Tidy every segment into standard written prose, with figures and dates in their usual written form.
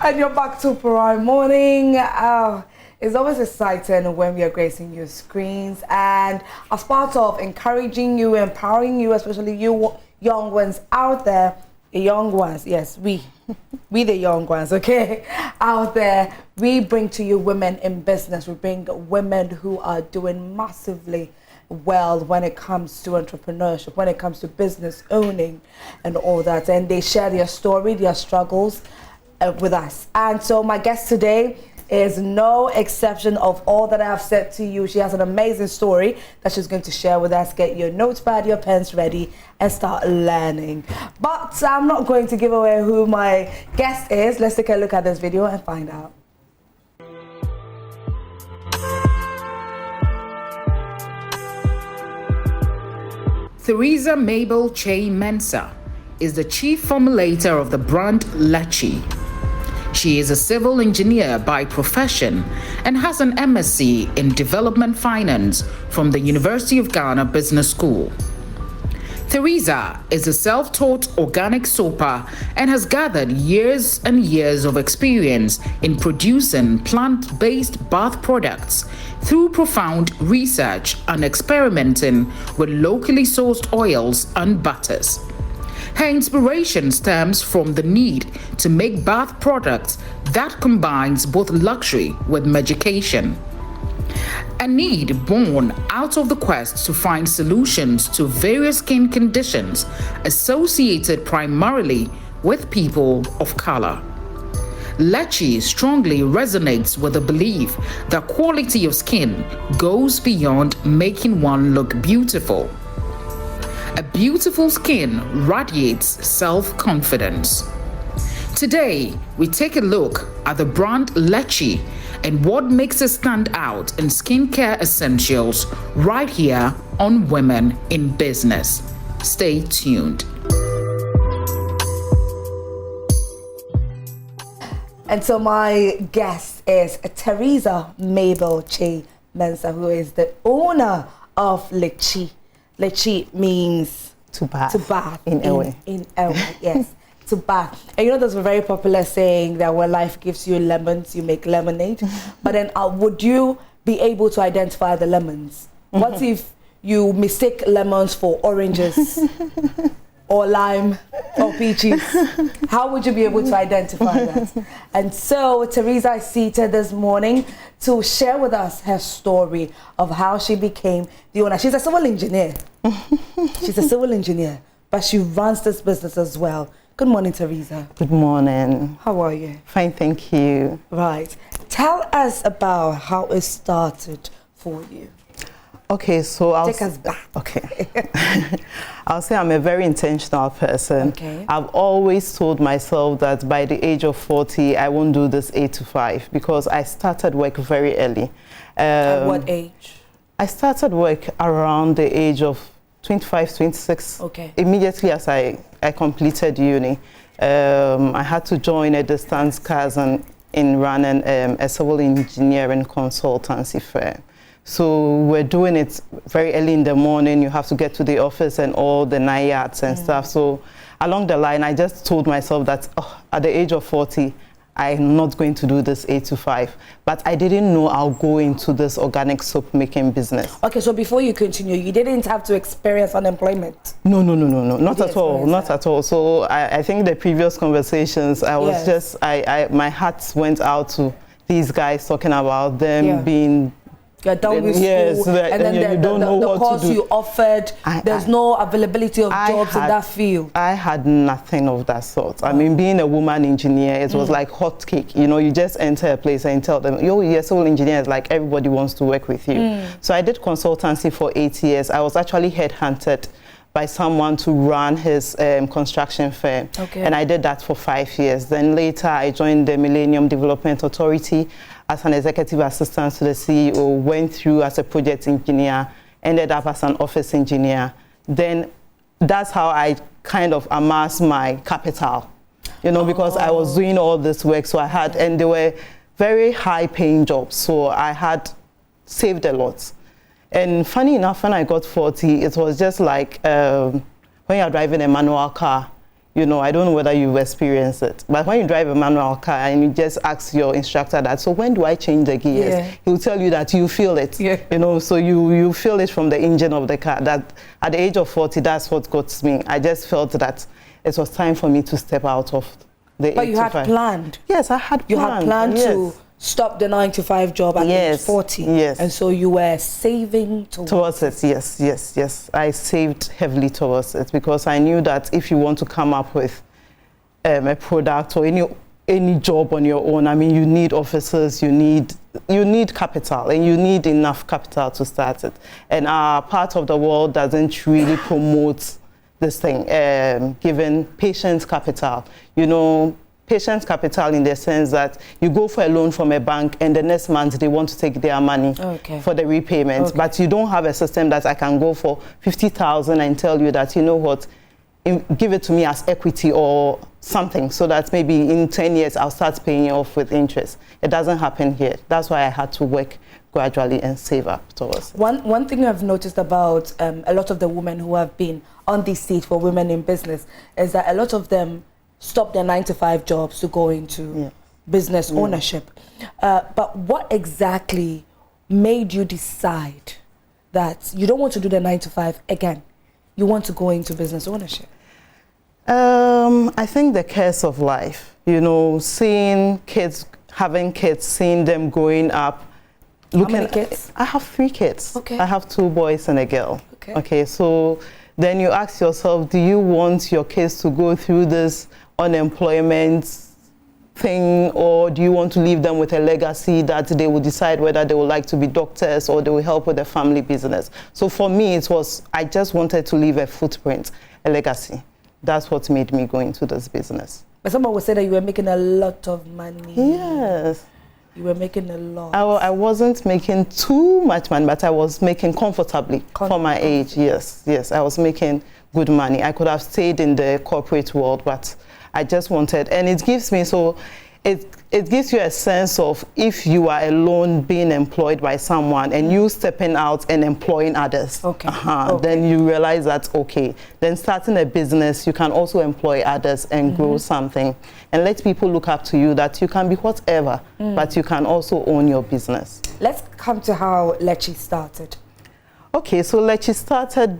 And you're back to Prime Morning. It's always exciting when we are gracing your screens, and as part of encouraging you, empowering you, especially you young ones out there, the young ones, yes, we the young ones, okay, out there, we bring to you women in business. We bring women who are doing massively well when it comes to entrepreneurship, when it comes to business owning and all that, and they share their story, their struggles with us. And so my guest today is no exception of all that I have said to you. She has an amazing story that she's going to share with us. Get your notepad, your pens ready, and start learning. But I'm not going to give away who my guest is. Let's take a look at this video and find out. Theresa Mabel Che Mensah is the chief formulator of the brand Lechi. She is a civil engineer by profession and has an MSc in Development Finance from the University of Ghana Business School. Theresa is a self-taught organic soaper and has gathered years and years of experience in producing plant-based bath products through profound research and experimenting with locally sourced oils and butters. Her inspiration stems from the need to make bath products that combines both luxury with medication. A need born out of the quest to find solutions to various skin conditions associated primarily with people of color. Lechi strongly resonates with the belief that quality of skin goes beyond making one look beautiful. A beautiful skin radiates self-confidence. Today, we take a look at the brand Lechi and what makes it stand out in skincare essentials right here on Women in Business. Stay tuned. And so my guest is Theresa Mabel Che Mensah, who is the owner of Lechi. Lechi means to bath. To bath in Ewe. In Ewe, yes. To bath. And you know, there's a very popular saying that when life gives you lemons, you make lemonade. But then would you be able to identify the lemons? What if you mistake lemons for oranges or lime or peaches? How would you be able to identify that? And so Theresa is seated this morning to share with us her story of how she became the owner. She's a civil engineer. She's a civil engineer, but she runs this business as well. Good morning, Theresa. Good morning. How are you? Fine, thank you. Right. Tell us about how it started for you. Okay, so take us back. Okay. I'll say I'm a very intentional person. Okay. I've always told myself that by the age of 40, I won't do this 8 to 5 because I started work very early. At what age? I started work around the age of 25, 26. Okay. Immediately as I completed uni. I had to join a distance course in running a civil engineering consultancy firm. So we're doing it very early in the morning. You have to get to the office and all the 9 yards and stuff. So along the line, I just told myself that at the age of 40, I'm not going to do this 8 to 5. But I didn't know I'll go into this organic soap making business. Okay, so before you continue, you didn't have to experience unemployment? No, not at all, not at all. So I think the previous conversations, I was just, my heart went out to these guys talking about them being... You're done with school, and then you don't know what course to do. You offered, there's no availability of jobs in that field. I had nothing of that sort. I mean, being a woman engineer, it was like hot cake. You know, you just enter a place and tell them, yo, you're civil engineers, like everybody wants to work with you. So I did consultancy for 8 years. I was actually headhunted by someone to run his construction firm. Okay. And I did that for 5 years. Then later I joined the Millennium Development Authority as an executive assistant to the CEO, went through as a project engineer, ended up as an office engineer. Then that's how I kind of amassed my capital, you know, because I was doing all this work. So I had, and they were very high paying jobs. So I had saved a lot. And funny enough, when I got 40, it was just like when you're driving a manual car, You know, I don't know whether you've experienced it, but when you drive a manual car and you just ask your instructor that, so when do I change the gears? Yeah. He'll tell you that you feel it. Yeah. You know, so you feel it from the engine of the car. That at the age of 40, that's what got me. I just felt that it was time for me to step out of the 8 to 5. But you had planned. Yes, I had planned. You had planned to stop the 9-to-5 job at age 40. Yes. And so you were saving towards it. Yes. I saved heavily towards it because I knew that if you want to come up with a product or any job on your own, I mean, you need officers, you need capital, and you need enough capital to start it. And our part of the world doesn't really promote this thing, giving patients capital. You know, patients capital in the sense that you go for a loan from a bank and the next month they want to take their money for the repayment. But you don't have a system that I can go for 50,000 and tell you that, you know what, give it to me as equity or something so that maybe in 10 years I'll start paying you off with interest. It doesn't happen here. That's why I had to work gradually and save up towards it. One thing I've noticed about a lot of the women who have been on this seat for women in business is that a lot of them stop their 9-to-5 jobs to go into business ownership. But what exactly made you decide that you don't want to do the 9-to-5 again? You want to go into business ownership? I think the curse of life, you know, seeing kids, having kids, seeing them growing up. How many kids? I have 3 kids. Okay. I have 2 boys and a girl. Okay, so then you ask yourself, do you want your kids to go through this unemployment thing, or do you want to leave them with a legacy that they will decide whether they would like to be doctors or they will help with the family business? So for me, it was, I just wanted to leave a footprint, a legacy. That's what made me go into this business. But someone would say that you were making a lot of money. Yes. You were making a lot. I wasn't making too much money, but I was making comfortably for my age. Yes, I was making good money. I could have stayed in the corporate world, but I just wanted, and it gives me, so it gives you a sense of if you are alone being employed by someone and you stepping out and employing others. Then you realize that, then starting a business, you can also employ others and grow something and let people look up to you that you can be whatever, but you can also own your business. Let's come to how Lechi started. Okay, so Lechi started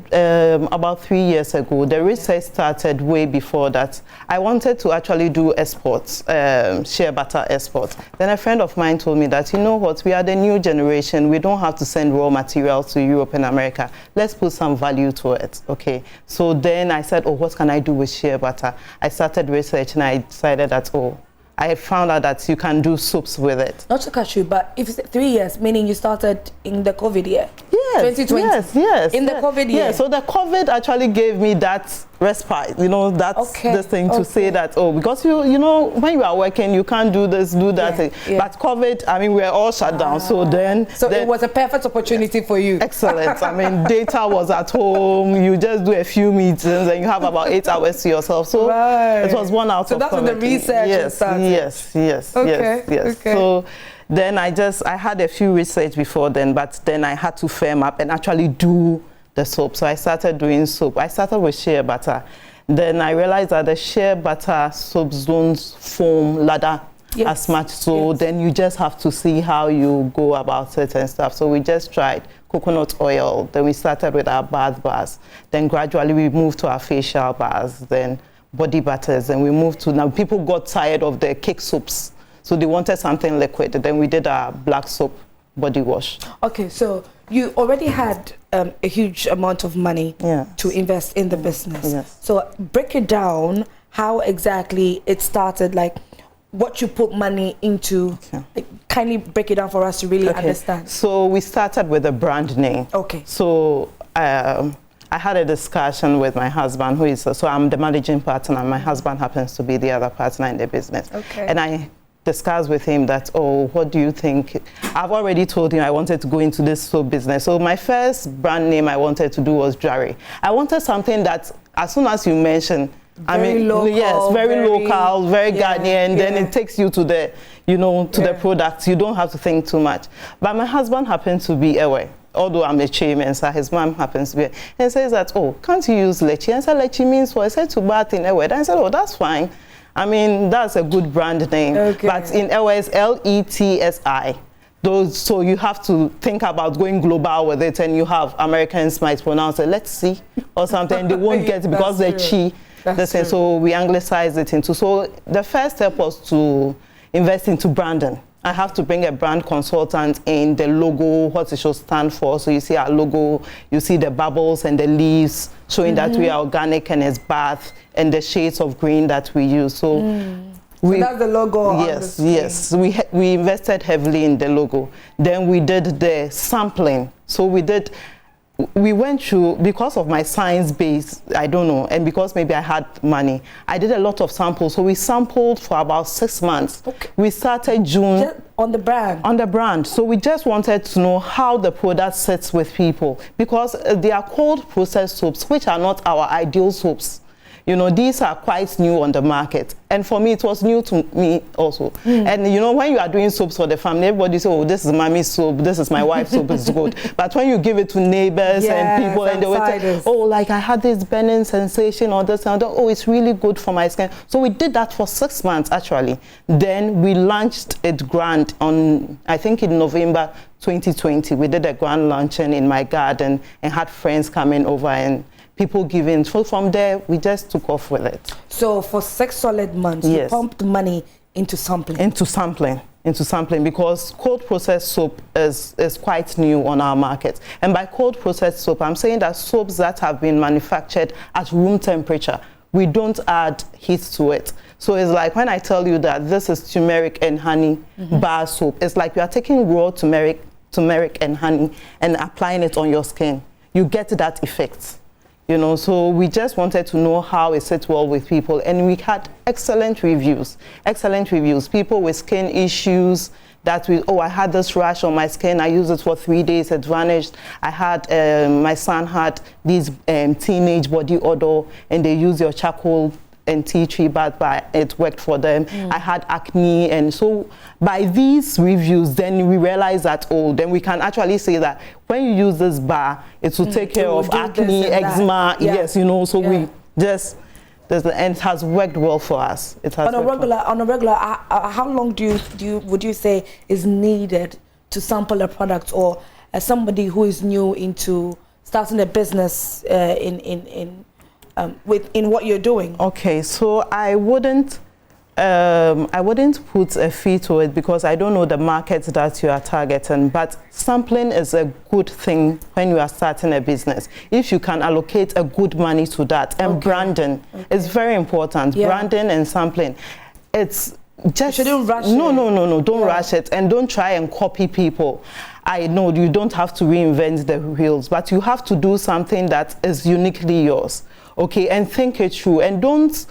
about 3 years ago. The research started way before that. I wanted to actually do exports, shea butter exports. Then a friend of mine told me that, you know what, we are the new generation. We don't have to send raw materials to Europe and America. Let's put some value to it, okay? So then I said, what can I do with shea butter? I started research and I decided that, I found out that you can do soups with it. Not to cut you, but if it's 3 years, meaning you started in the COVID year? Yes, 2020? Yes. In the COVID year? Yeah, so the COVID actually gave me that respite, you know, that's the thing to say that, because you know, when you are working, you can't do this, do that. But COVID, I mean, we're all shut down. So then... So it was a perfect opportunity for you. Excellent. I mean, data was at home. You just do a few meetings and you have about 8 hours to yourself. So it was one out of that's when the research started. Yes. So then I had a few research before then, but then I had to firm up and actually do the soap. So I started doing soap. I started with shea butter. Then I realized that the shea butter soaps don't foam lather as much. So then you just have to see how you go about it and stuff. So we just tried coconut oil. Then we started with our bath bars. Then gradually we moved to our facial bars. Then body butters. And we moved to, now people got tired of the cake soaps. So they wanted something liquid. Then we did our black soap body wash. Okay, so you already had a huge amount of money to invest in the business. Yes. So break it down, how exactly it started, like what you put money into. Like, kindly break it down for us to really understand. So we started with a brand name. Okay. So I had a discussion with my husband, who is, so I'm the managing partner, and my husband happens to be the other partner in the business. Okay. And I discussed with him that, what do you think? I've already told him I wanted to go into this soap business. So my first brand name I wanted to do was Jari. I wanted something that, as soon as you mention, very local, yes, very local, very Ghanaian, then it takes you to the, to the products. You don't have to think too much. But my husband happened to be Ewe. although I'm a chairman, so his mom happens to be, and says that, oh, can't you use leche? And I said, leche means what? I said to bath in Ewe. And I said, oh, that's fine. I mean, that's a good brand name. Okay. But in Ewe, it's Letsi. So you have to think about going global with it, and you have Americans might pronounce it, let's see, or something. They won't get it because they're chi. So we anglicize it into. So the first step was to invest into branding. I have to bring a brand consultant in, the logo, what it should stand for. So you see our logo, you see the bubbles and the leaves showing that we are organic and it's bath, and the shades of green that we use. So, so that's the logo. Yes. We invested heavily in the logo. Then we did the sampling. So we went through, because of my science base, I don't know, and because maybe I had money, I did a lot of samples. So we sampled for about 6 months. Okay. We started June. Just on the brand? On the brand. So we just wanted to know how the product sits with people, because they are cold processed soaps, which are not our ideal soaps. You know, these are quite new on the market. And for me, it was new to me also. And, you know, when you are doing soaps for the family, everybody says, oh, this is mommy's soap, this is my wife's soap, it's good. But when you give it to neighbors and people, and they will say, oh, like I had this burning sensation or this and that, oh, it's really good for my skin. So we did that for 6 months, actually. Then we launched it grand on, I think in November 2020. We did a grand launching in my garden and had friends coming over and people giving. So from there, we just took off with it. So for 6 solid months, you pumped money into sampling? Into sampling, because cold processed soap is quite new on our market. And by cold processed soap, I'm saying that soaps that have been manufactured at room temperature, we don't add heat to it. So it's like when I tell you that this is turmeric and honey bar soap, it's like you are taking raw turmeric and honey and applying it on your skin. You get that effect. You know, so we just wanted to know how it sits well with people, and we had excellent reviews. People with skin issues that I had this rash on my skin, I used it for 3 days, it vanished. I had, my son had this teenage body odor, and they used your charcoal and tea tree bath, but it worked for them. I had acne, and so by these reviews, then we realized that, oh, then we can actually say that when you use this bar, it will take care of acne, eczema, yes, you know, so we just, and it has worked well for us. It has on a regular, how long would you say is needed to sample a product, or as somebody who is new into starting a business in what you're doing? Okay, so I wouldn't put a fee to it, because I don't know the market that you are targeting, but sampling is a good thing when you are starting a business. If you can allocate a good money to that, and branding is very important. Branding and sampling, it's just, you shouldn't rush it. No, don't rush it, and don't try and copy people. I know you don't have to reinvent the wheels, but you have to do something that is uniquely yours. Okay, and think it through, and don't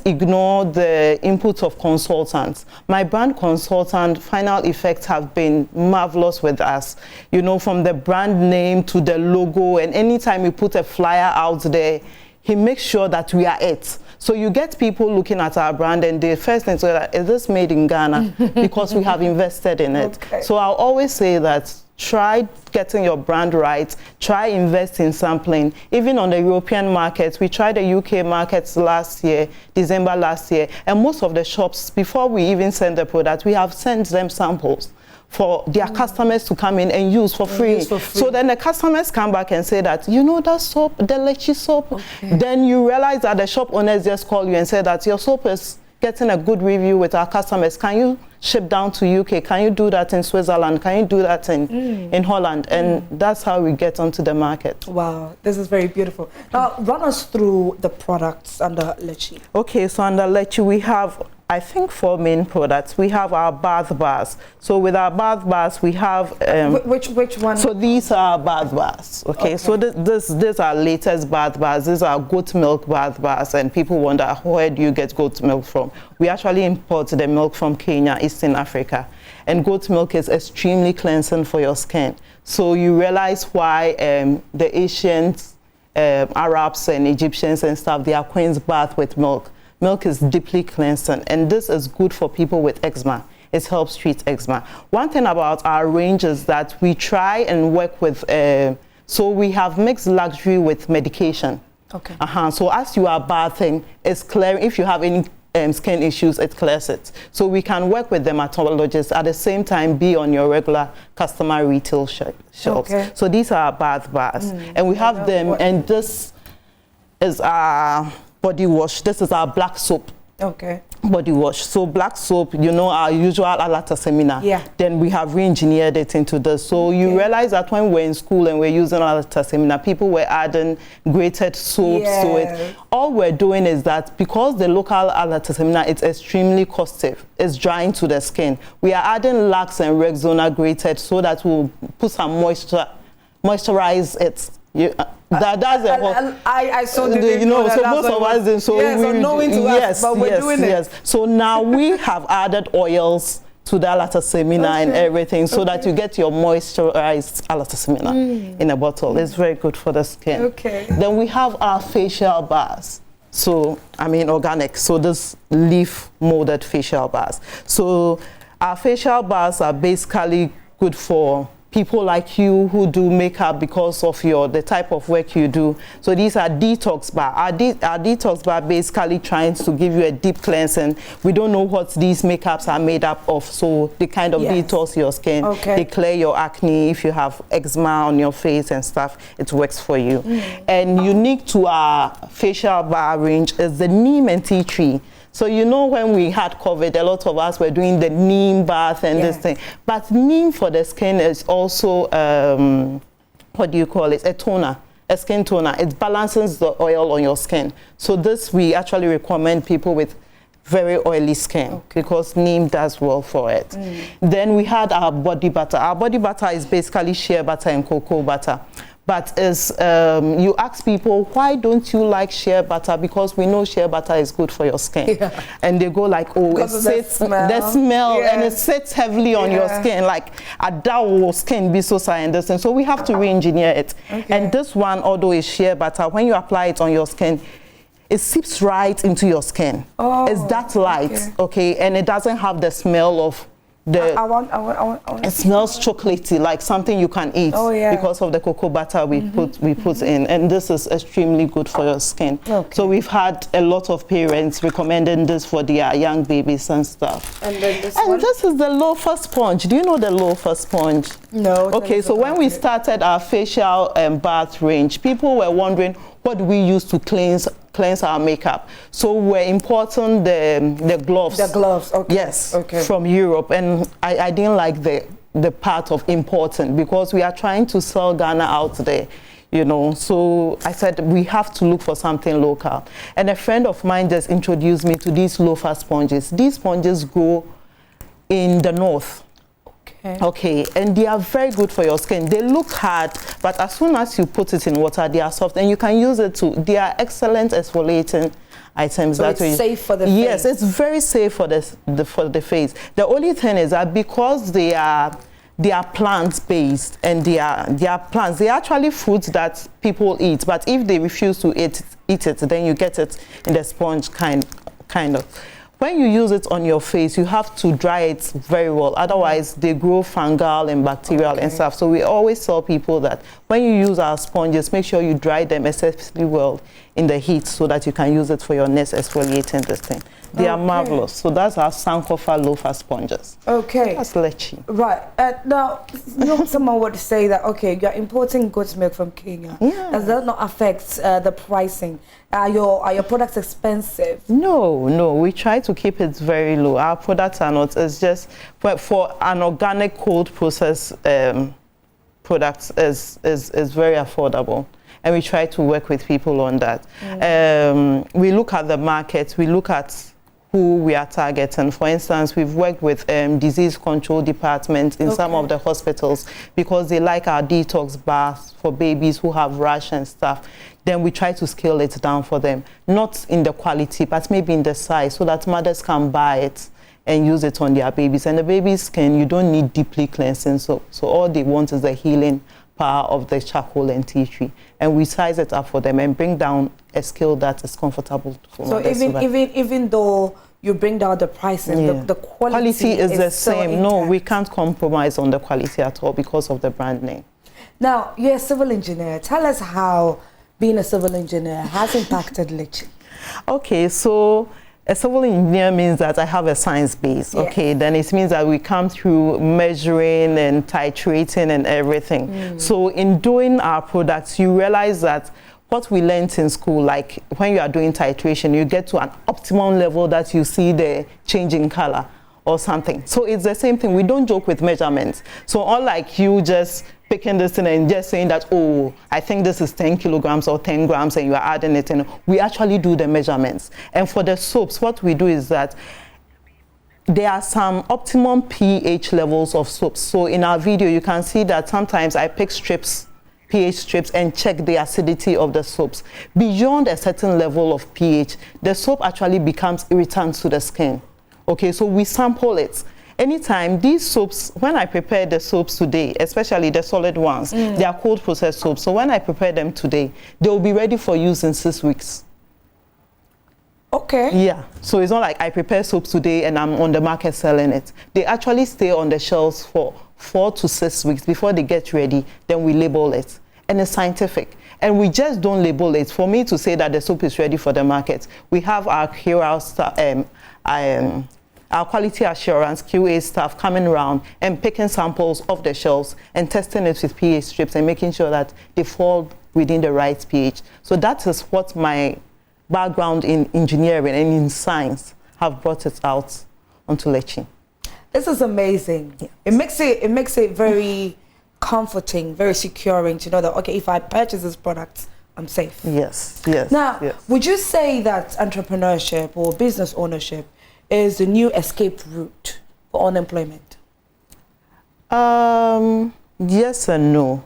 ignore the input of consultants. My brand consultant, Final Effects, have been marvelous with us. You know, from the brand name to the logo, and anytime we put a flyer out there, he makes sure that we are it. So you get people looking at our brand, and the first thing is that, is this made in Ghana? Because we have invested in it. Okay. So I'll always say that try getting your brand right, try invest in sampling. Even on the European markets, we tried the UK markets December last year, and most of the shops, before we even send the product, we have sent them samples for their customers to come in and use for free. So then the customers come back and say that, you know that soap, the leche soap? Then you realize that the shop owners just call you and say that your soap is getting a good review with our customers. Can you ship down to UK? Can you do that in Switzerland? Can you do that in Holland? And that's how we get onto the market. Wow, this is very beautiful. Now, run us through the products under Lechi. Okay, so under Lechi, we have, I think, 4 main products. We have our bath bars. So with our bath bars, we have which one? So these are bath bars. Okay. So these are latest bath bars. These are goat milk bath bars, and people wonder, where do you get goat milk from? We actually import the milk from Kenya, Eastern Africa, and goat milk is extremely cleansing for your skin. So you realize why the Asians, Arabs, and Egyptians and stuff, they are queens bath with milk. Milk is deeply cleansing, and this is good for people with eczema. it helps treat eczema. One thing about our range is that we try and work with, so we have mixed luxury with medication. Okay. So as you are bathing, it's clear. If you have any skin issues, it clears it. So we can work with dermatologists at the same time be on your regular customer retail shelves. Okay. So these are our bath bars, and we have them. And this is our body wash. This is our black soap. Okay. Body wash. So black soap, you know, our usual alatasemina. Yeah. Then we have re-engineered it into this. So you realize that when we're in school and we're using alatasemina, people were adding grated soaps to it. All we're doing is that because the local alatasemina is extremely costive, it's drying to the skin. We are adding Lux and Rexona grated so that we'll put some moisturize it. That's the whole. I saw the you know, so most of us didn't. So yes, unknowing to us, but we're doing it. So now we have added oils to the alatasemina and everything, so that you get your moisturized alatasemina in a bottle. It's very good for the skin. Okay. Then we have our facial bars. So I mean organic. So this leaf molded facial bars. So our facial bars are basically good for people like you who do makeup because of the type of work you do. So these are detox bar. Our detox bar basically trying to give you a deep cleansing. We don't know what these makeups are made up of, so they kind of detox your skin. Okay. They clear your acne. If you have eczema on your face and stuff, it works for you. And unique to our facial bar range is the neem and tea tree. So you know when we had COVID, a lot of us were doing the neem bath and this thing. But neem for the skin is also, what do you call it? A toner, a skin toner. It balances the oil on your skin. So this we actually recommend people with very oily skin because neem does well for it. Then we had our body butter. Our body butter is basically shea butter and cocoa butter. But as you ask people, why don't you like shea butter? Because we know shea butter is good for your skin. And they go like, oh, it sits, the smell, and it sits heavily on your skin. Like, a dull skin be so scientific. So we have to re-engineer it. And this one, although it's shea butter, when you apply it on your skin, it seeps right into your skin. It's that light, and it doesn't have the smell of I want. It smells chocolatey, like something you can eat because of the cocoa butter we put in, and this is extremely good for your skin. So we've had a lot of parents recommending this for their young babies and stuff. And then this is the loafer sponge. Do you know the loafer sponge? No. Okay, so when we started our facial bath range, people were wondering what do we use to cleanse our makeup. So we're importing the gloves. The gloves, Yes, from Europe. And I didn't like the part of importing because we are trying to sell Ghana out there, you know. So I said we have to look for something local. And a friend of mine just introduced me to these loafer sponges. These sponges grow in the north. And they are very good for your skin. They look hard, but as soon as you put it in water, they are soft, and you can use it too. They are excellent exfoliating items. So it's safe for the face? Yes, it's very safe for the face. The only thing is that because they are plant-based and they are plants, they are actually fruits that people eat, but if they refuse to eat it, then you get it in the sponge kind of. When you use it on your face, you have to dry it very well. Otherwise, they grow fungal and bacterial and stuff. So we always tell people that when you use our sponges, make sure you dry them excessively well in the heat so that you can use it for your next exfoliating this thing. They are marvelous. So that's our Sankofa loafer sponges. Okay. That's leche. Right. Now, you know, someone would say that, okay, you're importing goat's milk from Kenya. Does that not affect the pricing? Are your products expensive? No. We try to keep it very low. Our products are not. It's just for an organic cold process products is very affordable. And we try to work with people on that. We look at the market. We look at who we are targeting. For instance, we've worked with disease control departments in some of the hospitals because they like our detox baths for babies who have rash and stuff. Then we try to scale it down for them, not in the quality, but maybe in the size, so that mothers can buy it and use it on their babies. And the baby's skin, you don't need deeply cleansing, so all they want is the healing power of the charcoal and tea tree, and we size it up for them and bring down a scale that is comfortable for mothers. So even though you bring down the pricing. Yeah. The quality is the still same. No, intact. we can't compromise on the quality at all because of the brand name. Now, you're a civil engineer. Tell us how being a civil engineer has impacted Lechi. Okay, so a civil engineer means that I have a science base. Yes. Okay, then it means that we come through measuring and titrating and everything. So in doing our products, you realize that what we learned in school, like when you are doing titration, you get to an optimum level that you see the change in color or something. So it's the same thing. We don't joke with measurements. So unlike you just picking this thing and just saying that, oh, I think this is 10 kilograms or 10 grams and you are adding it in, we actually do the measurements. And for the soaps, what we do is that there are some optimum pH levels of soaps. So in our video, you can see that sometimes I pick strips, pH strips, and check the acidity of the soaps. Beyond a certain level of pH, the soap actually becomes irritant to the skin. Okay, so we sample it. Anytime these soaps, when I prepare the soaps today, especially the solid ones, they are cold processed soaps. So when I prepare them today, they will be ready for use in 6 weeks. Okay. Yeah, so it's not like I prepare soaps today and I'm on the market selling it. They actually stay on the shelves for 4 to 6 weeks before they get ready. Then we label it, and it's scientific. And we just don't label it. For me to say that the soap is ready for the market, we have our QA staff, our quality assurance QA staff coming around and picking samples off the shelves and testing it with pH strips and making sure that they fall within the right pH. So that is what my background in engineering and in science have brought it out onto Lechi. This is amazing. Yes. It makes it very comforting, very securing to know that, okay, if I purchase this product, I'm safe. Yes, yes. Now, yes. would you say that entrepreneurship or business ownership is the new escape route for unemployment? Yes and no.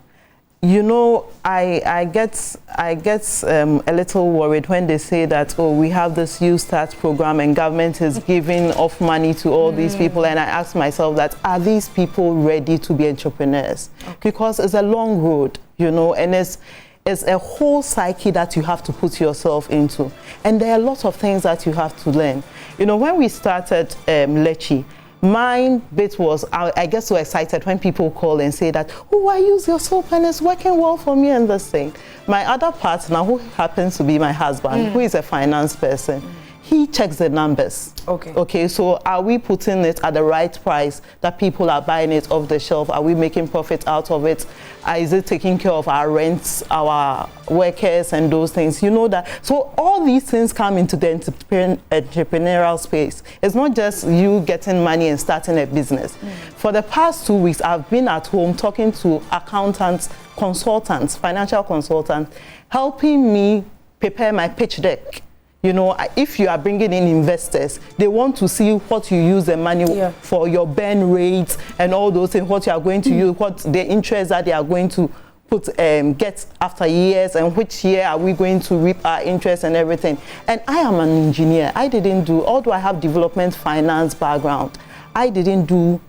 You know, I get a little worried when they say that, oh, we have this You Start program and government is giving off money to all these people, and I ask myself that, are these people ready to be entrepreneurs? Okay. Because it's a long road, you know, and it's a whole psyche that you have to put yourself into, and there are a lot of things that you have to learn. You know, when we started Lechi, my bit was, I get so excited when people call and say that, oh, I use your soap and it's working well for me and this thing. My other partner, who happens to be my husband, who is a finance person, he checks the numbers. Okay. Okay, so are we putting it at the right price that people are buying it off the shelf? Are we making profit out of it? Is it taking care of our rents, our workers and those things? You know that. So all these things come into the entrepreneurial space. It's not just you getting money and starting a business. For the past 2 weeks, I've been at home talking to accountants, consultants, financial consultants, helping me prepare my pitch deck. You know, if you are bringing in investors, they want to see what you use the money for, your burn rates and all those things, what you are going to use, what the interest that they are going to put get after years, and which year are we going to reap our interest and everything. And I am an engineer. I didn't do, although I have development finance background, I didn't do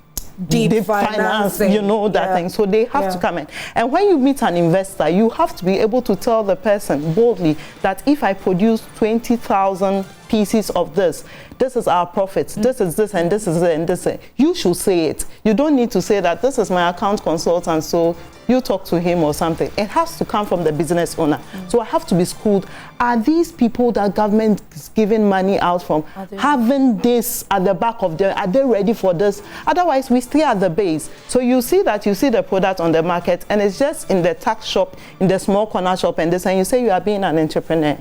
deep finance, you know, that thing. So they have to come in. And when you meet an investor, you have to be able to tell the person boldly that if I produce 20,000 pieces of this is our profits, this is this, and this is it, and this is it. You should say it. You don't need to say that this is my account consultant, so you talk to him or something. It has to come from the business owner. So I have to be schooled. Are these people that government is giving money out from having this at the back of them? Are they ready for this? Otherwise, we stay at the base. So you see that, you see the product on the market, and it's just in the tax shop, in the small corner shop, and this, and you say you are being an entrepreneur.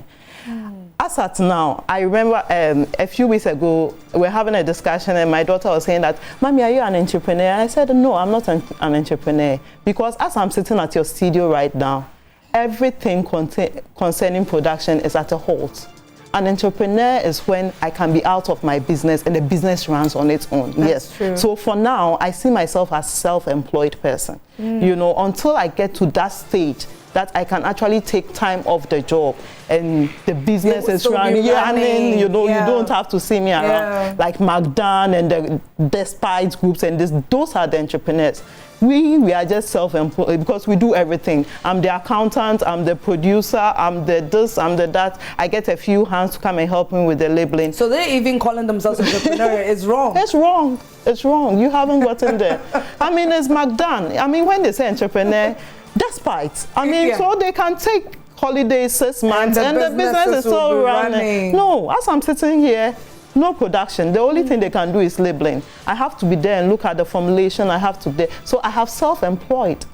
As at now, I remember a few weeks ago, we were having a discussion and my daughter was saying that, Mommy, are you an entrepreneur? And I said, no, I'm not an entrepreneur. Because as I'm sitting at your studio right now, everything concerning production is at a halt. An entrepreneur is when I can be out of my business and the business runs on its own. That's true. So for now, I see myself as a self-employed person. You know, until I get to that stage that I can actually take time off the job and the business is running, you know, you don't have to see me around like McDonald's and the Despite groups and this. Those are the entrepreneurs. We are just self-employed because we do everything. I'm the accountant, I'm the producer, I'm the this, I'm the that. I get a few hands to come and help me with the labeling. So they're even calling themselves entrepreneur. It's wrong. It's wrong. It's wrong. You haven't gotten there. I mean, it's McDonald's. I mean, when they say entrepreneur, despite. I mean, so they can take holidays 6 months and the business is still running. No, as I'm sitting here, no production. The only thing they can do is labeling. I have to be there and look at the formulation. I have to be there. So I have self-employed.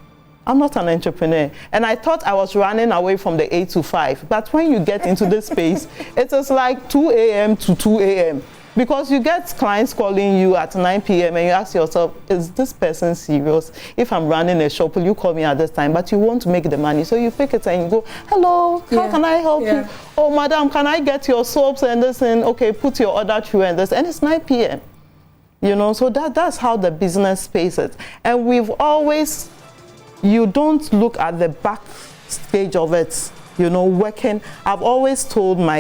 I'm not an entrepreneur. And I thought I was running away from the 8 to 5. But when you get into this space, it is like 2 a.m. to 2 a.m. Because you get clients calling you at 9 p.m. and you ask yourself, is this person serious? If I'm running a shop, will you call me at this time? But you want to make the money. So you pick it and you go, hello, how can I help you? Oh, madam, can I get your soaps and this? And okay, put your order through and this. And it's 9 p.m. You know, so that's how the business space is. And we've always, you don't look at the back stage of it, you know, working. I've always told my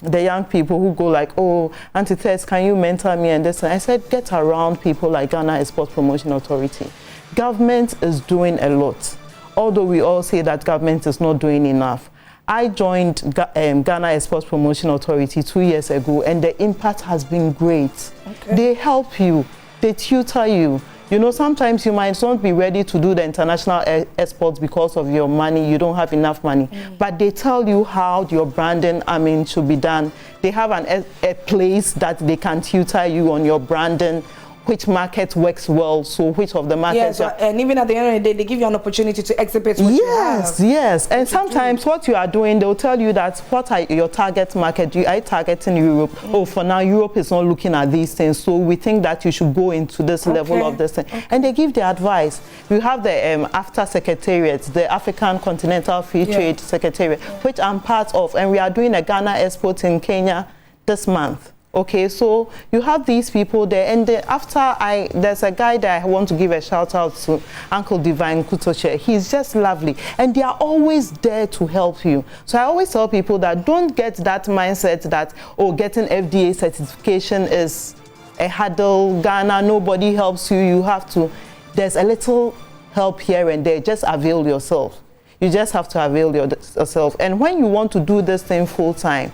the young people who go like, oh, Auntie Tess, can you mentor me and this? And I said, get around people like Ghana Export Promotion Authority. Government is doing a lot, although we all say that government is not doing enough. I joined Ghana Export Promotion Authority 2 years ago, and the impact has been great. Okay. They help you, they tutor you. You know, sometimes you might not be ready to do the international exports because of your money. You don't have enough money. But they tell you how your branding, should be done. They have a place that they can tutor you on your branding, which market works well, so which of the markets. Yes, and even at the end of the day, they give you an opportunity to exhibit what you have. Yes. And sometimes what you are doing, they'll tell you that what are your target market? Are you targeting Europe? Oh, for now, Europe is not looking at these things, so we think that you should go into this level of this thing. And they give the advice. We have the AFTA Secretariat, the African Continental Free Trade Secretariat, which I'm part of, and we are doing a Ghana Export in Kenya this month. Okay, so you have these people there, and there's a guy that I want to give a shout out to, Uncle Divine Kutoche. He's just lovely, and they are always there to help you. So I always tell people that don't get that mindset that, oh, getting FDA certification is a hurdle. Ghana, nobody helps you. You have to, there's a little help here and there. Just avail yourself. You just have to avail yourself. And when you want to do this thing full time,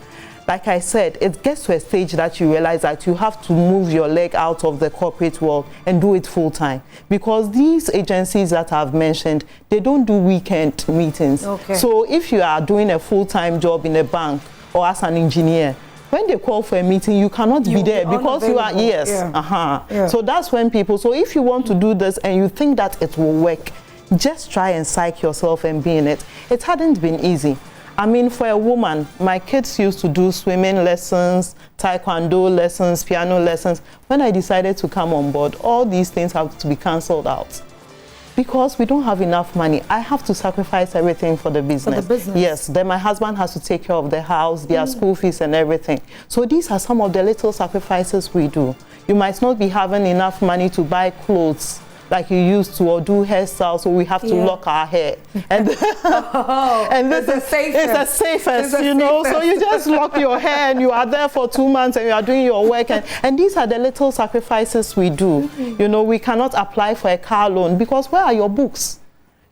like I said, it gets to a stage that you realize that you have to move your leg out of the corporate world and do it full time. Because these agencies that I've mentioned, they don't do weekend meetings. Okay. So if you are doing a full-time job in a bank or as an engineer, when they call for a meeting, you cannot be there because you are, So that's when people, so if you want to do this and you think that it will work, just try and psych yourself and be in it. It hadn't been easy. I mean, for a woman, my kids used to do swimming lessons, taekwondo lessons, piano lessons. When I decided to come on board, all these things have to be cancelled out. Because we don't have enough money. I have to sacrifice everything for the business. For the business. Yes, then my husband has to take care of the house, their school fees and everything. So these are some of the little sacrifices we do. You might not be having enough money to buy clothes like you used to, or do hairstyles, so we have to lock our hair. And, and this is the safest, you know, so you just lock your hair and you are there for 2 months and you are doing your work. And these are the little sacrifices we do. You know, we cannot apply for a car loan because where are your books?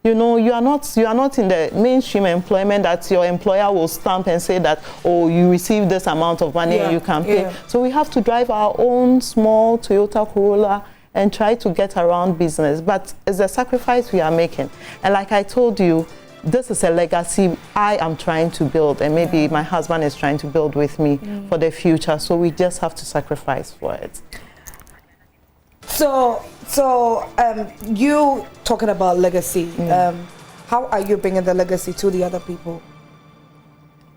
You know, you are not in the mainstream employment that your employer will stamp and say that, oh, you receive this amount of money and you can pay. So we have to drive our own small Toyota Corolla and try to get around business. But it's a sacrifice we are making. And like I told you, this is a legacy I am trying to build, and maybe my husband is trying to build with me for the future. So we just have to sacrifice for it. So you talking about legacy, how are you bringing the legacy to the other people?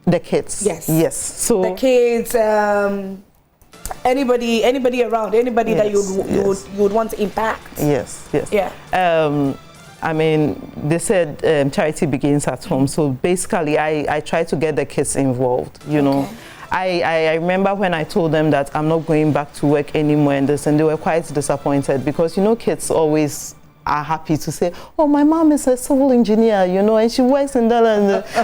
The kids. Yes. So the kids, anybody around, anybody that you would want to impact. Yes. Yeah. I mean, they said charity begins at home. So basically, I try to get the kids involved, you know. I remember when I told them that I'm not going back to work anymore and this, and they were quite disappointed because, you know, kids always are happy to say, oh, my mom is a civil engineer, you know, and she works in that,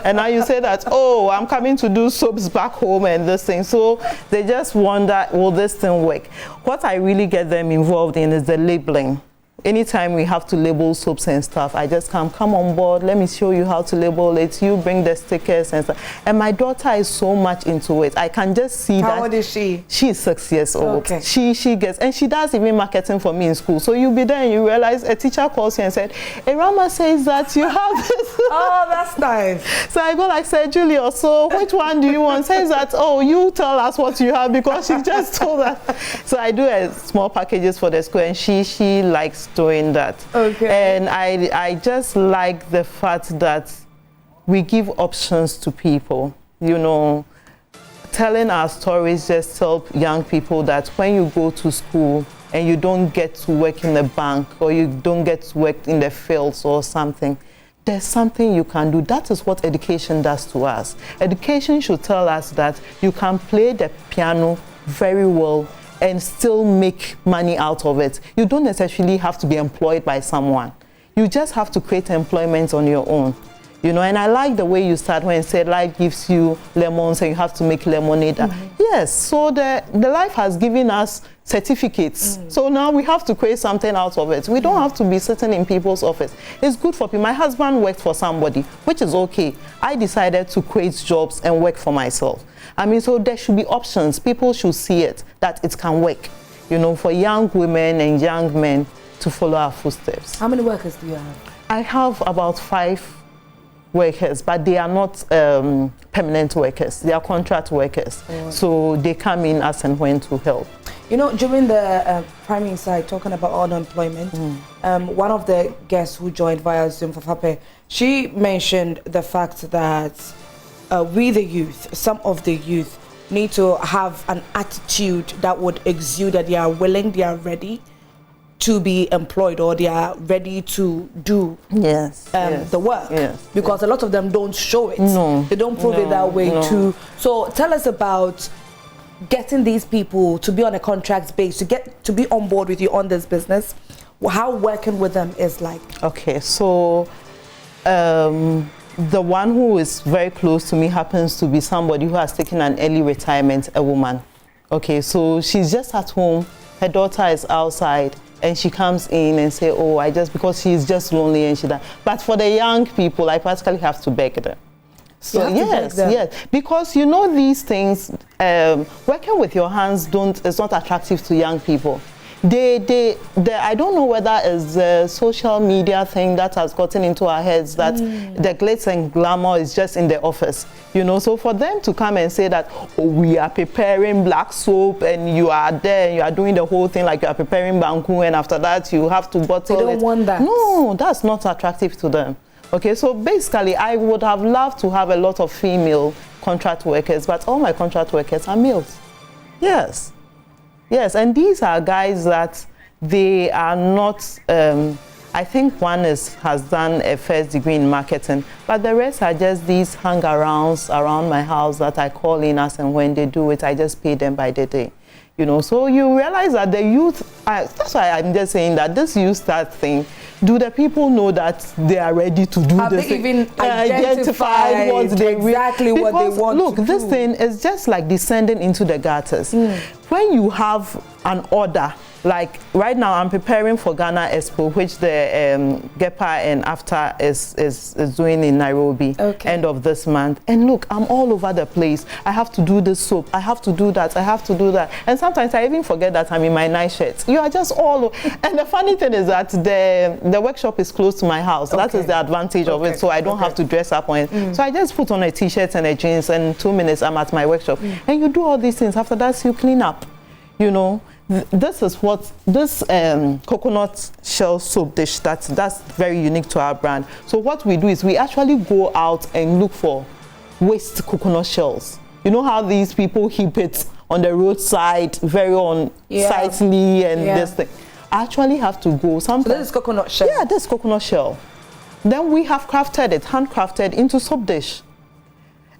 and now you say that, oh, I'm coming to do soaps back home and this thing. So they just wonder, will this thing work? What I really get them involved in is the labeling. anytime we have to label soaps and stuff, I just come on board, let me show you how to label it, you bring the stickers and stuff. And my daughter is so much into it. I can just see that. How old is she? She's 6 years old. Okay. She gets, and she does even marketing for me in school. So you'll be there and you realize a teacher calls you and said, hey, Rama says that you have this. Oh, that's nice. So I go like, say, Julia, so which one do you want? Says that, oh, you tell us what you have, because she just told us. So I do small packages for the school, and she likes doing that. Okay. And I just like the fact that we give options to people, you know. Telling our stories just help young people that when you go to school and you don't get to work in the bank, or you don't get to work in the fields or something, there's something you can do. That is what education does to us. Education should tell us that you can play the piano very well and still make money out of it. You don't necessarily have to be employed by someone. You just have to create employment on your own. You know, and I like the way you start when you said life gives you lemons and you have to make lemonade. Yes, so the life has given us certificates. So now we have to create something out of it. We don't have to be sitting in people's office. It's good for people. My husband worked for somebody, which is okay. I decided to create jobs and work for myself. I mean, so there should be options. People should see it, that it can work, you know, for young women and young men to follow our footsteps. How many workers do you have? I have about 5 workers, but they are not permanent workers. They are contract workers. So they come in as and when to help. You know, during the Prime Minister talking about unemployment, one of the guests who joined via Zoom for FAPE, she mentioned the fact that we the youth, some of the youth, need to have an attitude that would exude that they are willing, they are ready to be employed, or they are ready to do the work. Because a lot of them don't show it. They don't prove it that way too. So tell us about getting these people to be on a contract base, to be on board with you on this business, how working with them is like. Okay, so the one who is very close to me happens to be somebody who has taken an early retirement, a woman. Okay, so she's just at home, her daughter is outside, and she comes in and say, oh, because she's just lonely and she that. But for the young people, I practically have to beg them. So yes, because you know these things, working with your hands is not attractive to young people. I don't know whether it's the social media thing that has gotten into our heads that the glitz and glamour is just in the office, you know. So for them to come and say that, oh, we are preparing black soap, and you are there and you are doing the whole thing like you are preparing banku, and after that you have to bottle it. They don't want that. No, that's not attractive to them. Okay, so basically I would have loved to have a lot of female contract workers, but all my contract workers are males. Yes. Yes, and these are guys that they are not, I think one has done a first degree in marketing, but the rest are just these hang-arounds around my house that I call in as and when they do it, I just pay them by the day. You know, so you realize that the youth, that's why I'm just saying that this youth start thing, do the people know that they are ready to do this? Have they even identified what they exactly what they want to do? Look, this thing is just like descending into the gutters. When you have an order, like right now I'm preparing for Ghana Expo, which the GEPA and AFTA is doing in Nairobi, end of this month. And look, I'm all over the place. I have to do this soap, I have to do that, I have to do that. And sometimes I even forget that I'm in my night shirts. You are just all over. And the funny thing is that the workshop is close to my house. That is the advantage of it, so I don't have to dress up on it. So I just put on a t-shirt and a jeans, and in 2 minutes I'm at my workshop. And you do all these things. After that, you clean up, you know. This is what this coconut shell soap dish, that's very unique to our brand. So what we do is we actually go out and look for waste coconut shells. You know how these people heap it on the roadside, very unsightly and this thing. I actually have to go sometimes. So this is coconut shell? Yeah, this is coconut shell. Then we have crafted it, handcrafted into soap dish.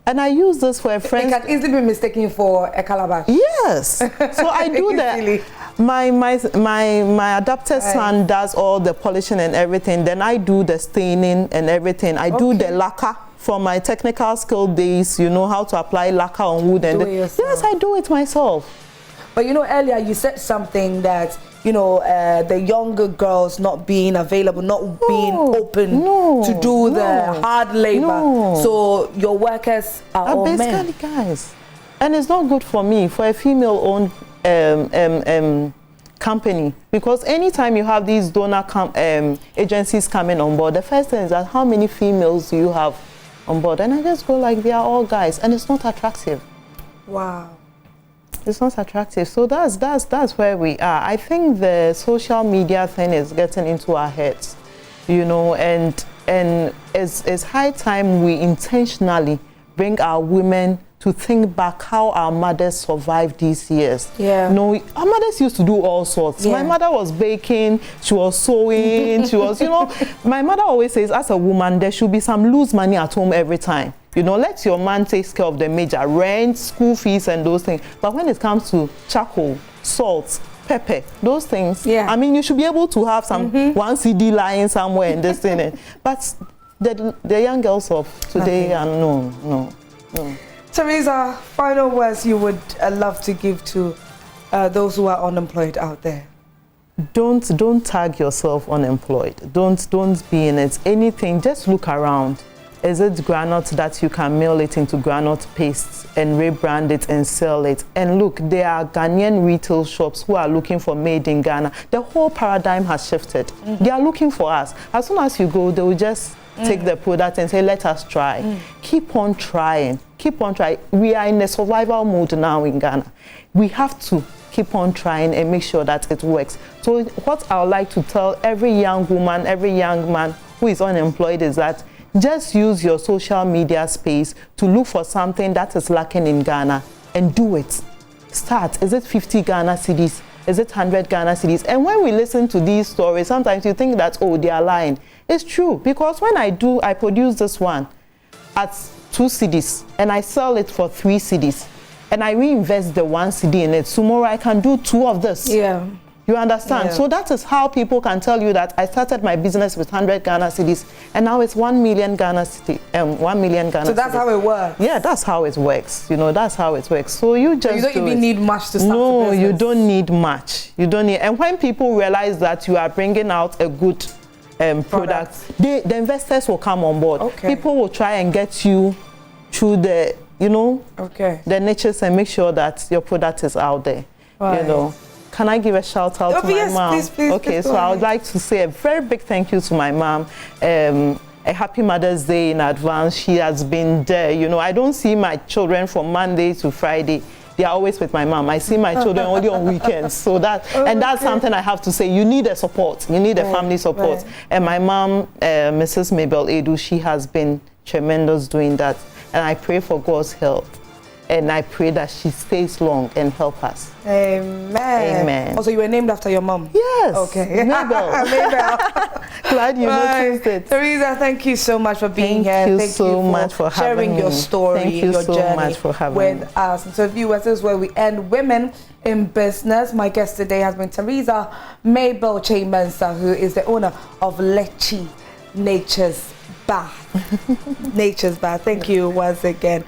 And I use this for a friend. It can easily be mistaken for a calabash. Yes. So I do that. My adopted son does all the polishing and everything. Then I do the staining and everything. I do the lacquer from my technical skill days. You know how to apply lacquer on wood. And yes, I do it myself. But you know, earlier you said something that you know, the younger girls not being available, not being open to do the hard labor. So your workers are all basically men. guys. And it's not good for me, for a female-owned company, because anytime you have these donor agencies coming on board, the first thing is that how many females do you have on board? And I just go like, they are all guys, and it's not attractive. Wow. It's not attractive. So that's where we are. I think the social media thing is getting into our heads, you know, and it's high time we intentionally bring our women to think back how our mothers survived these years. Yeah. You know, our mothers used to do all sorts. Yeah. My mother was baking, she was sewing, she was, you know, my mother always says, as a woman, there should be some loose money at home every time. You know, let your man take care of the major, rent, school fees, and those things. But when it comes to charcoal, salt, pepper, those things, I mean, you should be able to have some 1 CD lying somewhere in this thing. But the young girls of today, no. Teresa, final words you would love to give to those who are unemployed out there. Don't tag yourself unemployed. Don't be in it. Anything, just look around. Is it granite that you can mill it into granite paste and rebrand it and sell it? And look, there are Ghanaian retail shops who are looking for made in Ghana. The whole paradigm has shifted. They are looking for us. As soon as you go, they will just take the product and say, let us try. Keep on trying. Keep on trying. We are in a survival mode now in Ghana. We have to keep on trying and make sure that it works. So what I would like to tell every young woman, every young man who is unemployed is that just use your social media space to look for something that is lacking in Ghana and do it. Start. Is it 50 Ghana cedis? Is it 100 Ghana cedis? And when we listen to these stories, sometimes you think that, oh, they are lying. It's true, because when I produce this one at 2 cedis and I sell it for 3 cedis and I reinvest the 1 CD in it, tomorrow I can do 2 of this. Yeah. You understand? Yeah. So that is how people can tell you that I started my business with 100 Ghana cedis and now it's 1 million Ghana cedi, 1 million Ghana. So that's how it works. Yeah, that's how it works. You know, that's how it works. So you just don't even need much to start No, the business. you don't need much. You don't need. And when people realize that you are bringing out a good product, the investors will come on board. Okay. People will try and get you through the, you know, the niches and make sure that your product is out there. Right. You know. Can I give a shout out to my mom? Please, okay, so I would like to say a very big thank you to my mom. A happy Mother's Day in advance. She has been there. You know, I don't see my children from Monday to Friday. They are always with my mom. I see my children only on weekends. So and that's something I have to say. You need a support. You need a family support. Right. And my mom, Mrs. Mabel Edu, she has been tremendous doing that. And I pray for God's help. And I pray that she stays long and help us. Amen. Amen. Also, you were named after your mom? Yes. Okay. Mabel. Glad you noticed it. Teresa, thank you so much for being here. Thank you so much for sharing your story, thank you your so journey much for having with me. us. And so, viewers, this is where we end Women in Business. My guest today has been Teresa Mabel Chaimensa, who is the owner of Lechi Nature's Bath. Nature's Bath. Thank you once again.